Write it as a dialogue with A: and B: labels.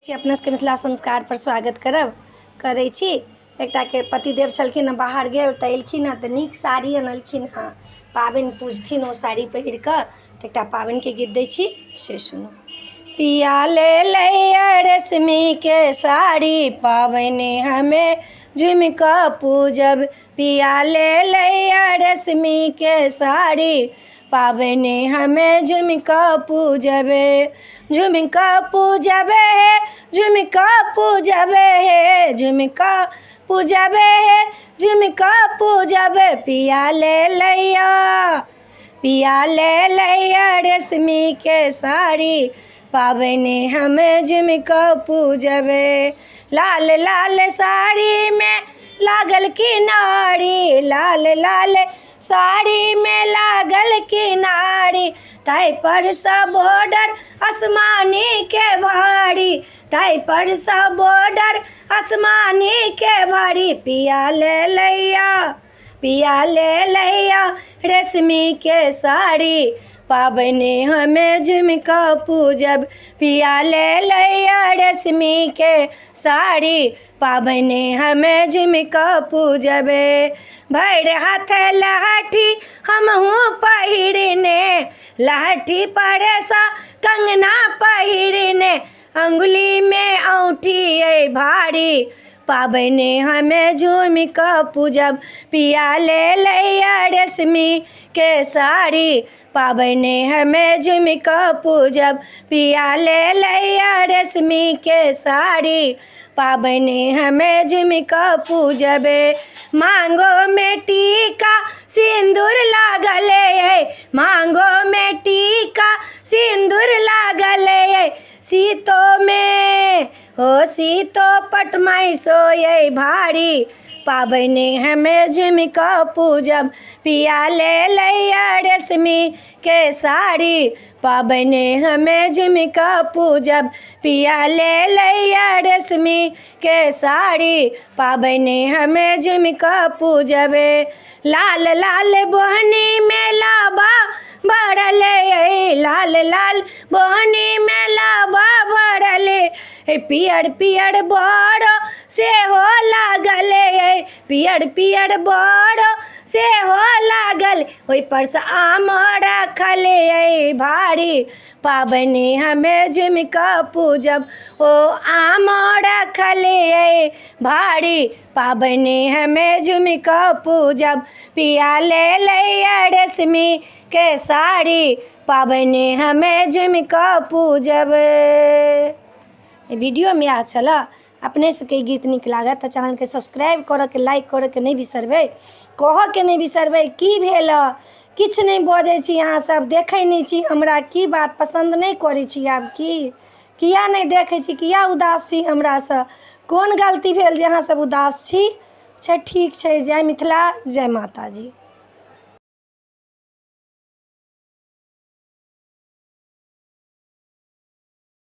A: अपना सबके मिथिला संस्कार पर स्वागत करै छी। एकटा के पतिदेव छलखिन हँ, बाहर गेल तऽ एलखिन हँ तऽ नीक साड़ी अनलखिन हँ, पाबनि पूजथिन ओ साड़ी पहिर कऽ। तऽ एकटा पाबनिके गीत दै छी, से सुनू। पिया ले लैया रेशमी के साड़ी, पाबनि हमें झूम कऽ पूजब। पिया ले लैया रेशमी के साड़ी, पाबनि हमें झूम कऽ पूजबे। झूम कऽ पूजबे हे, झूम कऽ पूजबे हे, झूम कऽ पूजबे हे, झूम कऽ पूजबे। पिया ले लैया, पिया ले लैया रेशमी के साड़ी, पाबनि हमें झूम कऽ पूजबे। लाल लाल साड़ी में लागल किनारी, लाल लाल साड़ी में लागल किनारी, ताहि पर सा बॉर्डर आसमानी के भारी, ताहि पर सा बॉर्डर आसमानी के भारी। पिया ले लैया, पिया ले लैया रेशमी के साड़ी, पाबनि हमें झूम कऽ पूजब। पिया ले लैया रेशमी के साड़ी, पाबनि हमें झूम कऽ पूजबे। भैर हाथ लहठी हमहूँ पहिरने, लहठी पर सा कंगना पहिरने, अंगुली में औँठी अइ भारी, पाबनि हमें झूम कऽ पूजब। पिया ले लैया रेशमी के साड़ी, पाबनि हमें झूम कऽ पूजब। पिया ले लैया रेशमी के साड़ी, पाबनि हमें झूम कऽ पूजबे। मांगो में टीका सिंदूर लागल है, मांगो में टीका सिंदूर लागल है, सीतो में हो सीतो पटमाई सोये भारी, पाबनि हमें झूम कऽ पूजब। पिया ले लैया रेशमी के साड़ी, पाबनि हमें झूम कऽ पूजब। पिया ले लैया रेशमी के साड़ी, पाबनि हमें झूम कऽ पूजबे। लाल लाल बोहनी में लाबा भरले, लाल लाल बोहनी में लाबा भरले, पियर पियर बड़ से हो लागल, पियर पियर बड़ से हो लागल, ओहि पर से आम रखल भारी, पाबनि हमें झूम कऽ पूजब। ओ आम रखल भारी, पाबनि हमें झूम कऽ पूजब। पिया ले लैया रेशमी के साड़ी, पाबनि हमें झूम कऽ पूजब। वीडियो में अच्छा चला, अपने सबके गीत नीक लागत तऽ चैनल के सब्सक्राइब करऽ के, लाइक करऽ के नहीं बिसरबै। कहऽ के नहीं बिसरबै की भेल, किछ नहीं बजै छी अहाँ सब, देखै नहीं छी हमरा, की बात पसंद नहीं करै छी आब की, किया नहीं देखै छी, किया उदास छी हमरा सँ, कोन गलती भेल जे अहाँ सब उदास छी। अच्छा ठीक छै, जय मिथिला, जय माता जी।